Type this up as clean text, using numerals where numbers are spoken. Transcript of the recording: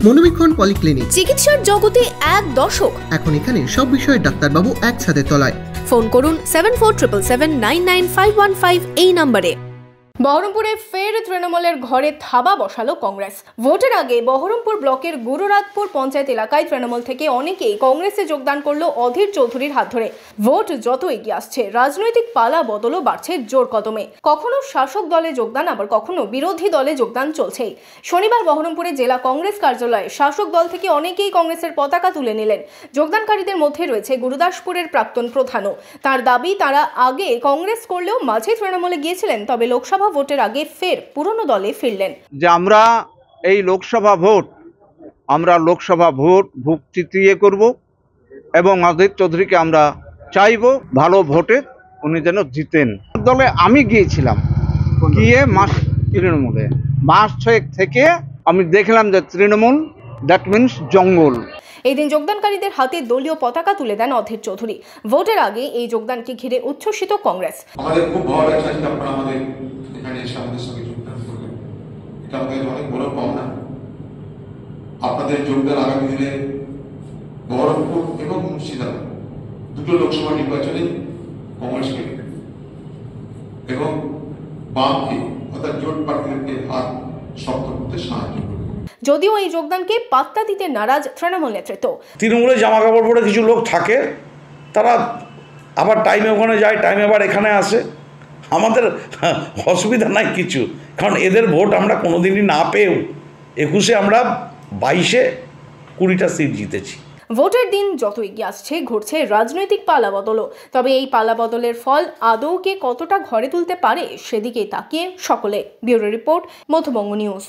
মনোবীক্ষণ polyclinic, চিকিৎসার জগতে এক দশক। এখন এখানে সব বিষয়ে ডাক্তারবাবু একসাথে তলায়। ফোন করুন 7477799515 এই নম্বরে। বহরমপুরে ফের তৃণমূলের ঘরে থাবা বসালো কংগ্রেস। ভোটের আগে বহরমপুর ব্লকের গুরুরাতপুর পঞ্চায়েত এলাকায় তৃণমূল থেকে অনেকেই কংগ্রেসে যোগদান করলো অধীর চৌধুরীর হাত ধরে। ভোট যত এগিয়ে আসছে, রাজনৈতিক পালা বদলও বাড়ছে জোর কদমে। কখনো শাসক দলে যোগদান, আবার কখনো বিরোধী দলে যোগদান চলছেই। শনিবার বহরমপুরে জেলা কংগ্রেস কার্যালয়ে শাসক দল থেকে অনেকেই কংগ্রেসের পতাকা তুলে নিলেন। যোগদানকারীদের মধ্যে রয়েছে গুরুদাসপুরের প্রাক্তন প্রধানও। তার দাবি, তারা আগে কংগ্রেস করলেও মাঝে তৃণমূলে গিয়েছিলেন, তবে লোকসভা ভোটের আগে ফের পুরনো দলে ফিরলেন। যে আমরা এই লোকসভা ভোট ভুক্তিয়ে করব এবং অধীর চৌধুরীকে আমরা চাইবো ভালো ভোটে উনি যেন জিতেন। দলে আমি গিয়েছিলাম, গিয়ে তৃণমূলে মাস 6 থেকে আমি দেখলাম যে তৃণমূল দ্যাট মিনস জঙ্গল। এই দিন যোগদানকারীদের হাতে দলীয় পতাকা তুলে দেন অধীর চৌধুরী। ভোটের আগে এই যোগদানকে ঘিরে উচ্ছ্বসিত কংগ্রেস। আমাদের খুব ভালো লাগছে আজকে আপনারা আমাদের এখানে এসে আমাদের সঙ্গে যোগদান করলেন। এটা আমাদের অনেক বড় পাওনা। আপনাদের যোগদান আগামী দিনে বহরমপুর এবং মুর্শিদাবাদ দুটো লোকসভা নির্বাচনে কংগ্রেসকে এবং বামকে অর্থাৎ জোট প্রার্থীদেরকে হাত শক্ত করতে সাহায্য করবে। যদিও এই যোগদানকে পাত্তা দিতে নারাজ তৃণমূল নেতৃত্ব। তৃণমূলে জামা কাপড় পরে কিছু লোক থাকে, তারা আবার টাইমে ওখানে যায়, টাইমে আবার এখানে আসে। আমাদের অসুবিধা নাই কিছু, কারণ এদের ভোট আমরা কোনোদিনই না পেয়েও 21-এ আমরা 22-এ 20টা সিট জিতেছি। ভোটের দিন যত এগিয়ে আসছে, ঘটছে রাজনৈতিক পালা বদলও। তবে এই পালা বদলের ফল আদৌ কে কতটা ঘরে তুলতে পারে, সেদিকেই তাকিয়ে সকলে। Bureau report, Madhyabanga news.